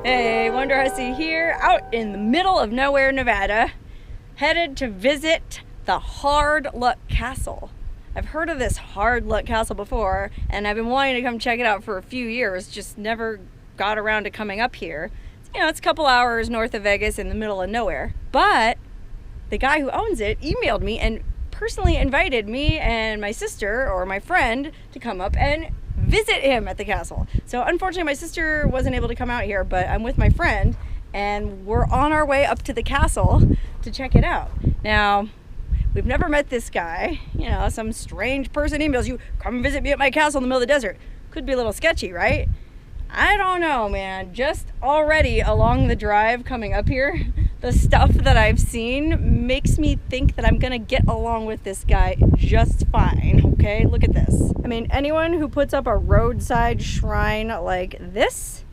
Hey, Wonderhussy here, out in the middle of nowhere, Nevada, headed to visit the Hardluck Castle. I've heard of this Hardluck Castle before, and I've been wanting to come check it out for a few years, just never got around to coming up here. You know, it's a couple hours north of Vegas in the middle of nowhere. But the guy who owns it emailed me and personally invited me and my sister, or my friend, to come up and visit him at the castle. So unfortunately my sister wasn't able to come out here, but I'm with my friend and we're on our way up to the castle to check it out. Now, we've never met this guy. You know, some strange person emails you, come visit me at my castle in the middle of the desert. Could be a little sketchy, right? I don't know, man. Just already along the drive coming up here, the stuff that I've seen makes me think that I'm gonna get along with this guy just fine, okay? Look at this. I mean, anyone who puts up a roadside shrine like this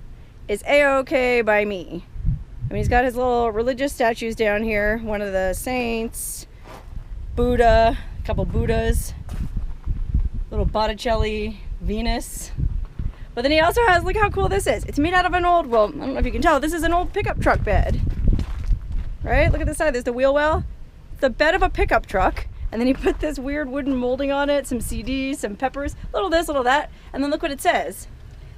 is a-okay by me. I mean, he's got his little religious statues down here, one of the saints, Buddha, a couple Buddhas, little Botticelli, Venus. But then he also has, look how cool this is. It's made out of an old, well, I don't know if you can tell, this is an old pickup truck bed. Right? Look at the side, there's the wheel well. It's the bed of a pickup truck. And then he put this weird wooden molding on it, some CDs, some peppers, little this, little that. And then look what it says.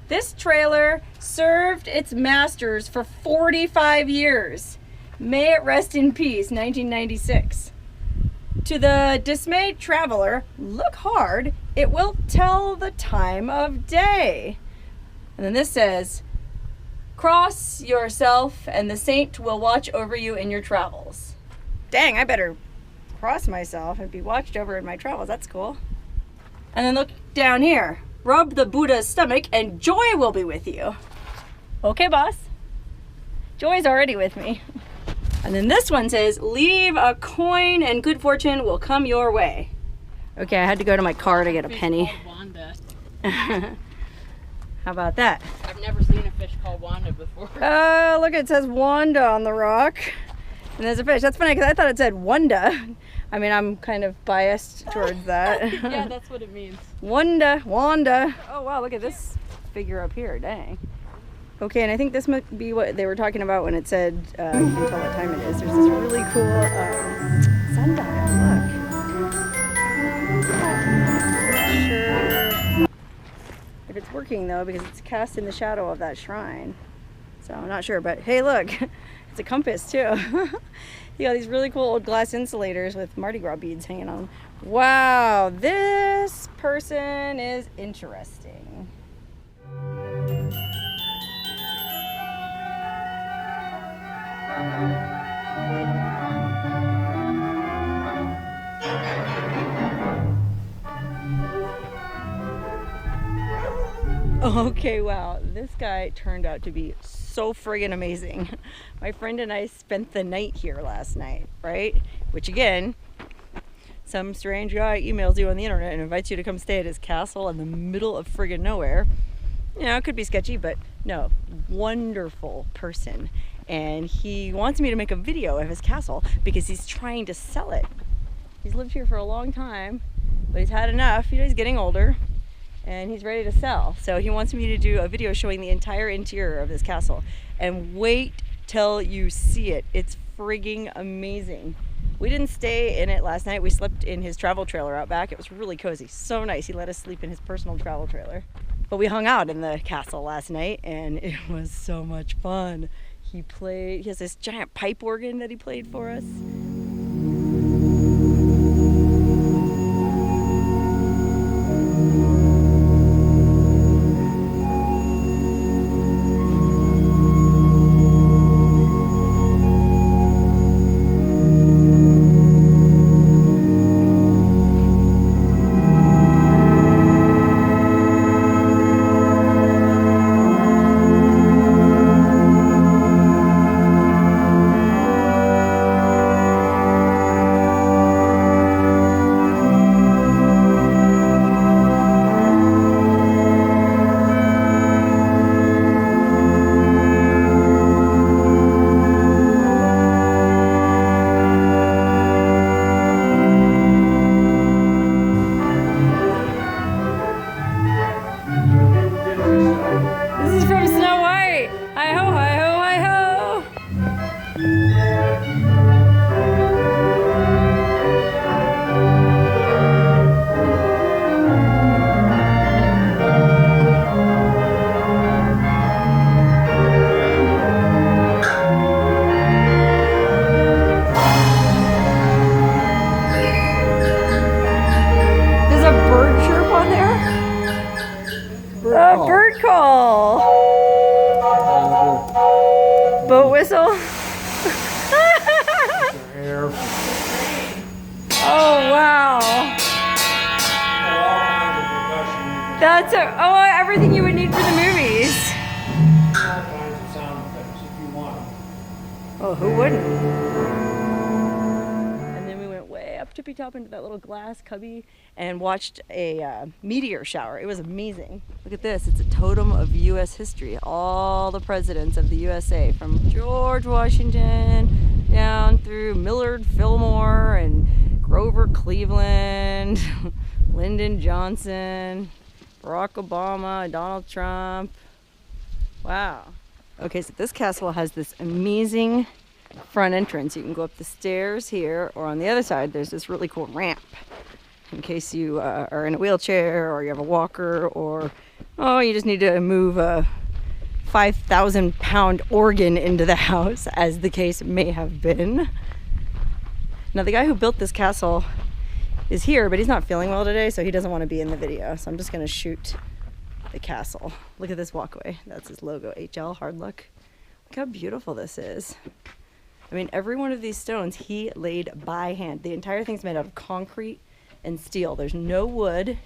This trailer served its masters for 45 years. May it rest in peace, 1996. To the dismayed traveler, look hard, it will tell the time of day. And then this says, cross yourself and the saint will watch over you in your travels. Dang, I better cross myself and be watched over in my travels. That's cool. And then look down here. Rub the Buddha's stomach and joy will be with you. Okay, boss. Joy's already with me. And then this one says, leave a coin and good fortune will come your way. Okay, I had to go to my car to get a penny. Wanda. How about that? I've never seen a fish called Wanda before. Oh, look, it says Wanda on the rock. And there's a fish. That's funny because I thought it said Wanda. I mean, I'm kind of biased towards that. Yeah, that's what it means. Wanda. Oh, wow, look at this figure up here. Dang. Okay, and I think this might be what they were talking about when it said, you can tell what time it is. There's this really cool sundial. Look. Not sure if it's working though, because it's cast in the shadow of that shrine. So I'm not sure, but hey, look, it's a compass too. You got these really cool old glass insulators with Mardi Gras beads hanging on them. Wow, this person is interesting. Okay, wow, this guy turned out to be so friggin' amazing. My friend and I spent the night here last night, right? Which again, some strange guy emails you on the internet and invites you to come stay at his castle in the middle of friggin' nowhere. You know, it could be sketchy, but no, wonderful person. And he wants me to make a video of his castle because he's trying to sell it. He's lived here for a long time, but he's had enough. You know, he's getting older and he's ready to sell. So he wants me to do a video showing the entire interior of this castle. And wait till you see it. It's frigging amazing. We didn't stay in it last night. We slept in his travel trailer out back. It was really cozy, so nice. He let us sleep in his personal travel trailer. But we hung out in the castle last night and it was so much fun. He has this giant pipe organ that he played for us. Hair. Oh, wow. That's everything you would need for the movies. All kinds of sound effects if you want them. Oh, who wouldn't? And then we went way up tippy top into that little glass cubby and watched a meteor shower. It was amazing. Look at this. It's a totem of U.S. history. All the presidents of the USA, from George Washington down through Millard Fillmore and Grover Cleveland, Lyndon Johnson, Barack Obama, Donald Trump. Wow. Okay, so this castle has this amazing front entrance. You can go up the stairs here, or on the other side, there's this really cool ramp in case you are in a wheelchair, or you have a walker, or you just need to move a 5,000-pound organ into the house, as the case may have been. Now, the guy who built this castle is here, but he's not feeling well today, so he doesn't want to be in the video. So I'm just going to shoot the castle. Look at this walkway. That's his logo, HL, Hardluck. Look how beautiful this is. I mean, every one of these stones he laid by hand. The entire thing's made out of concrete and steel. There's no wood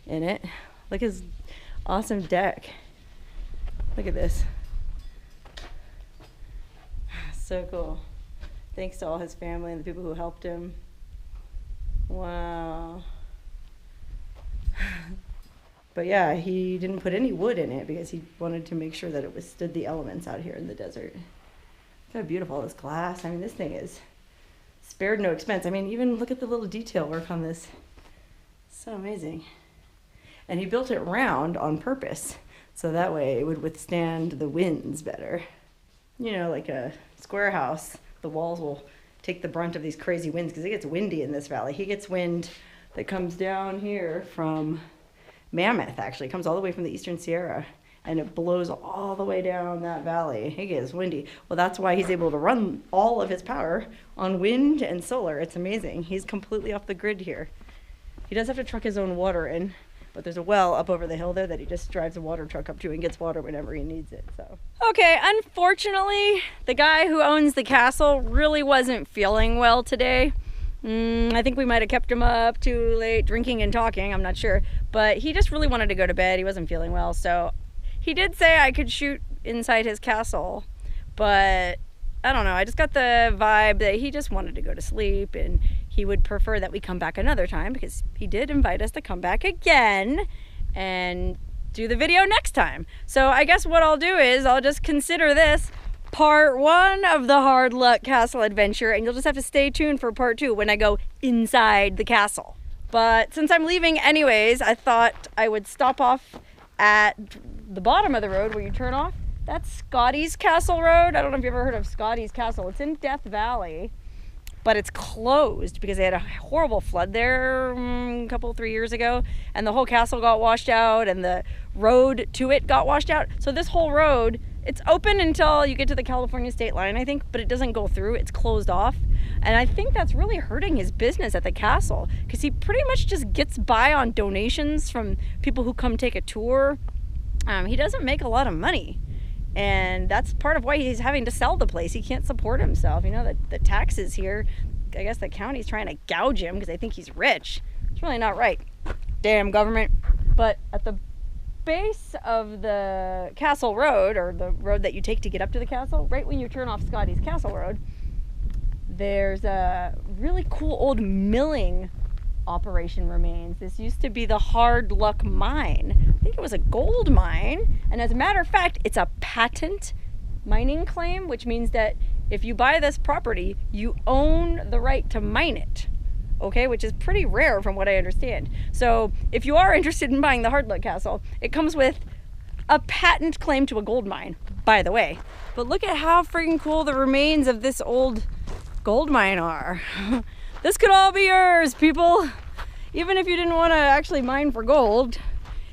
in it. Look at his awesome deck. Look at this. So cool. Thanks to all his family and the people who helped him. Wow. But yeah, he didn't put any wood in it because he wanted to make sure that it withstood the elements out here in the desert. Look how beautiful this glass. I mean, this thing is spared no expense. I mean, even look at the little detail work on this. So amazing. And he built it round on purpose, so that way it would withstand the winds better. You know, like a square house, the walls will take the brunt of these crazy winds because it gets windy in this valley. He gets wind that comes down here from Mammoth, actually. It comes all the way from the Eastern Sierra, and it blows all the way down that valley. It gets windy. Well, that's why he's able to run all of his power on wind and solar. It's amazing. He's completely off the grid here. He does have to truck his own water in, but there's a well up over the hill there that he just drives a water truck up to and gets water whenever he needs it. So okay, unfortunately, the guy who owns the castle really wasn't feeling well today. I think we might have kept him up too late drinking and talking, I'm not sure, but he just really wanted to go to bed. He wasn't feeling well, so he did say I could shoot inside his castle, but I don't know, I just got the vibe that he just wanted to go to sleep, and he would prefer that we come back another time because he did invite us to come back again and do the video next time. So I guess what I'll do is I'll just consider this part 1 of the Hardluck Castle adventure, and you'll just have to stay tuned for part 2 when I go inside the castle. But since I'm leaving anyways, I thought I would stop off at the bottom of the road where you turn off. That's Scottys Castle Road. I don't know if you've ever heard of Scottys Castle. It's in Death Valley, but it's closed because they had a horrible flood there a 3 years ago, and the whole castle got washed out and the road to it got washed out. So this whole road, it's open until you get to the California state line, I think, but it doesn't go through. It's closed off. And I think that's really hurting his business at the castle because he pretty much just gets by on donations from people who come take a tour. He doesn't make a lot of money. And that's part of why he's having to sell the place. He can't support himself. You know, the taxes here, I guess the county's trying to gouge him because they think he's rich. It's really not right. Damn government. But at the base of the Castle Road, or the road that you take to get up to the castle, right when you turn off Scottys Castle Road, there's a really cool old milling operation remains. This used to be the Hardluck Mine. I think it was a gold mine, and as a matter of fact, it's a patent mining claim, which means that if you buy this property, you own the right to mine it. Okay, which is pretty rare from what I understand. So if you are interested in buying the Hardluck Castle, it comes with a patent claim to a gold mine, by the way. But look at how freaking cool the remains of this old gold mine are. This could all be yours, people. Even if you didn't want to actually mine for gold,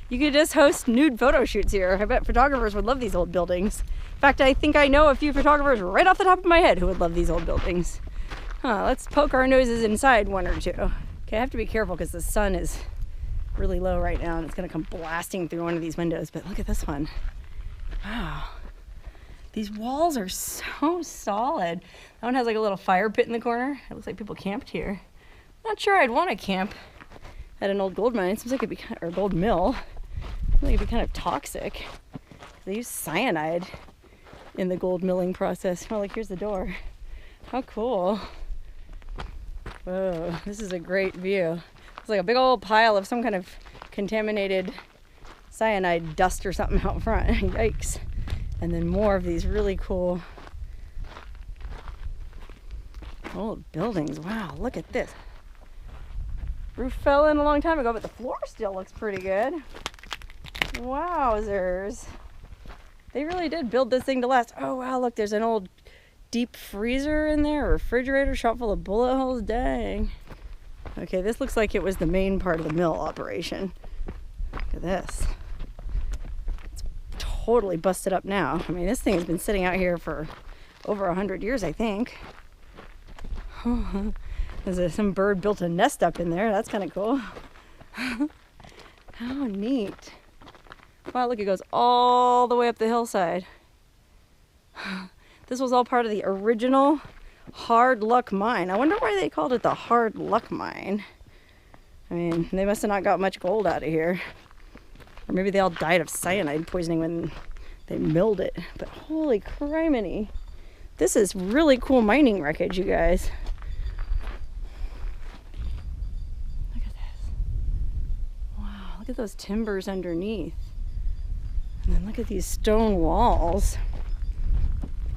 you could just host nude photo shoots here. I bet photographers would love these old buildings. In fact, I think I know a few photographers right off the top of my head who would love these old buildings. Let's poke our noses inside one or two. Okay, I have to be careful because the sun is really low right now and it's gonna come blasting through one of these windows, but look at this one. Wow. These walls are so solid. That one has like a little fire pit in the corner. It looks like people camped here. Not sure I'd want to camp at an old gold mine. It seems like it'd be or gold mill. I think it'd be kind of toxic. They use cyanide in the gold milling process. Oh, like here's the door. How cool. Whoa, this is a great view. It's like a big old pile of some kind of contaminated cyanide dust or something out front. Yikes. And then more of these really cool old buildings. Wow, look at this. Roof fell in a long time ago, but the floor still looks pretty good. Wowzers. They really did build this thing to last. Oh wow, look, there's an old deep freezer in there, refrigerator shot full of bullet holes. Dang. Okay, this looks like it was the main part of the mill operation. Look at this. It's totally busted up now. I mean, this thing has been sitting out here for over 100 years, I think. Some bird built a nest up in there. That's kind of cool. How neat. Wow, look, it goes all the way up the hillside. This was all part of the original Hardluck Mine. I wonder why they called it the Hardluck Mine. I mean, they must have not got much gold out of here. Or maybe they all died of cyanide poisoning when they milled it. But holy criminy. This is really cool mining wreckage, you guys. Look at this. Wow, look at those timbers underneath. And then look at these stone walls.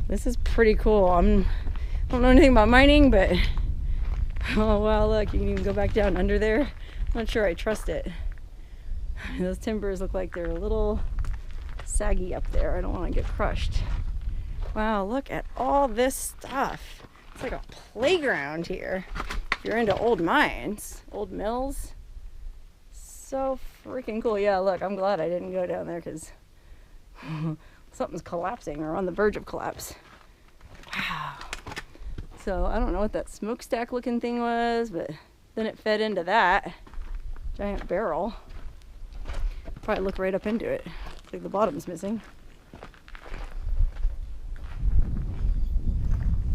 This is pretty cool. I don't know anything about mining, but oh wow, look, you can even go back down under there. I'm not sure I trust it. Those timbers look like they're a little saggy up there. I don't want to get crushed. Wow, look at all this stuff. It's like a playground here. If you're into old mines, old mills. So freaking cool. Yeah, look, I'm glad I didn't go down there because something's collapsing or on the verge of collapse. Wow. So I don't know what that smokestack looking thing was, but then it fed into that giant barrel. Probably look right up into it. Looks like the bottom's missing.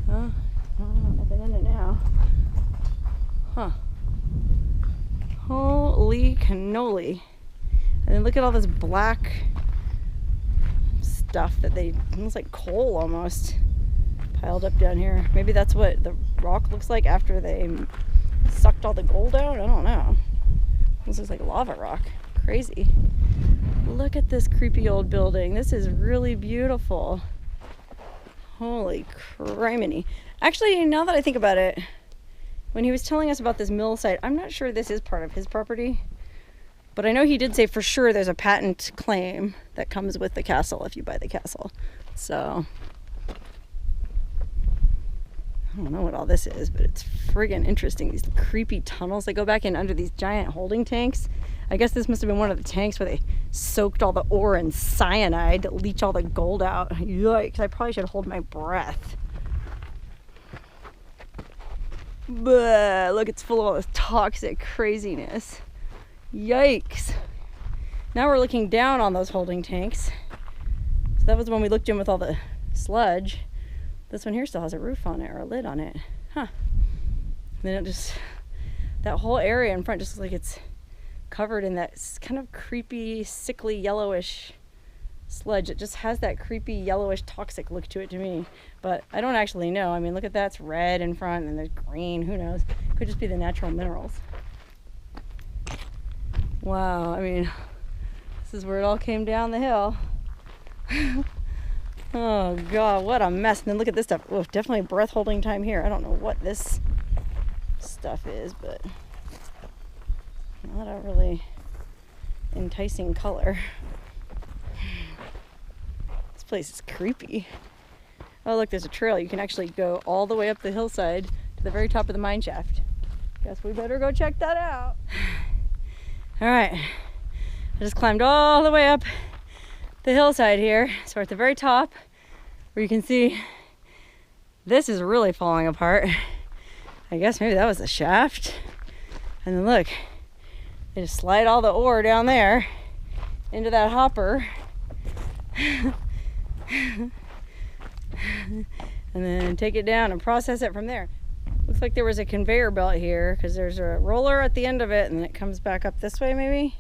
Huh? Nothing in it now. Huh. Holy cannoli. And then look at all this black stuff that it looks like coal almost piled up down here. Maybe that's what the rock looks like after they sucked all the gold out. I don't know. This looks like lava rock. Crazy. Look at this creepy old building. This is really beautiful. Holy criminy. Actually, now that I think about it, when he was telling us about this mill site, I'm not sure this is part of his property. But I know he did say for sure there's a patent claim that comes with the castle if you buy the castle. So, I don't know what all this is, but it's friggin' interesting. These creepy tunnels that go back in under these giant holding tanks. I guess this must have been one of the tanks where they soaked all the ore in cyanide to leach all the gold out. Yikes, I probably should hold my breath. But look, it's full of all this toxic craziness. Yikes. Now we're looking down on those holding tanks. So that was when we looked in with all the sludge. This one here still has a roof on it or a lid on it. Huh. And then it just, that whole area in front just looks like it's covered in that kind of creepy, sickly, yellowish sludge. It just has that creepy, yellowish, toxic look to it to me. But I don't actually know. I mean, look at that. It's red in front and there's green. Who knows? Could just be the natural minerals. Wow, I mean, this is where it all came down the hill. Oh God, what a mess. And then look at this stuff. Oh, definitely breath holding time here. I don't know what this stuff is, but not a really enticing color. This place is creepy. Oh look, there's a trail. You can actually go all the way up the hillside to the very top of the mine shaft. Guess we better go check that out. All right, I just climbed all the way up the hillside here. So we're at the very top where you can see this is really falling apart. I guess maybe that was the shaft. And then look, they just slide all the ore down there into that hopper. and then take it down and process it from there. Looks like there was a conveyor belt here because there's a roller at the end of it and then it comes back up this way maybe.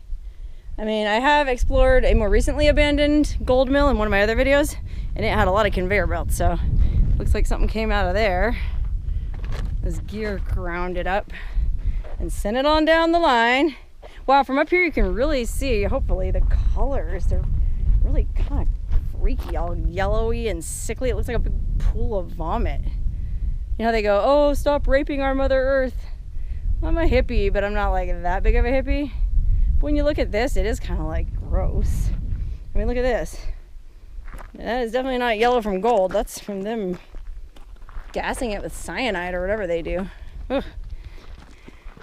I mean, I have explored a more recently abandoned gold mill in one of my other videos and it had a lot of conveyor belts, so looks like something came out of there. This gear ground it up and sent it on down the line. Wow, from up here you can really see, hopefully, the colors. They're really kind of freaky, all yellowy and sickly. It looks like a big pool of vomit. You know how they go, oh, stop raping our Mother Earth. Well, I'm a hippie, but I'm not like that big of a hippie. But when you look at this, it is kind of like gross. I mean, look at this. That is definitely not yellow from gold. That's from them gassing it with cyanide or whatever they do. Ugh.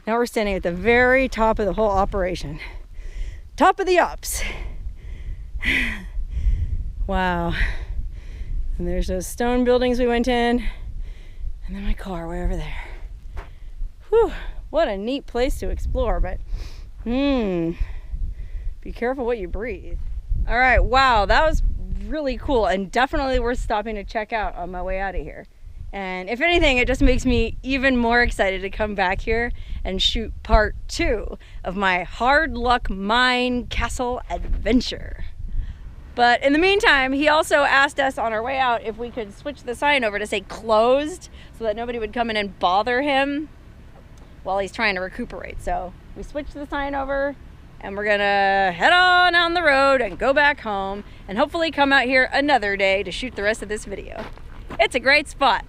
Now we're standing at the very top of the whole operation. Top of the ops. Wow. And there's those stone buildings we went in. And then my car way over there. Whew. What a neat place to explore, but be careful what you breathe. All right, wow, that was really cool and definitely worth stopping to check out on my way out of here. And if anything, it just makes me even more excited to come back here and shoot part 2 of my Hardluck Mine Castle adventure. But in the meantime, he also asked us on our way out if we could switch the sign over to say closed so that nobody would come in and bother him while he's trying to recuperate. So we switched the sign over and we're gonna head on down the road and go back home and hopefully come out here another day to shoot the rest of this video. It's a great spot.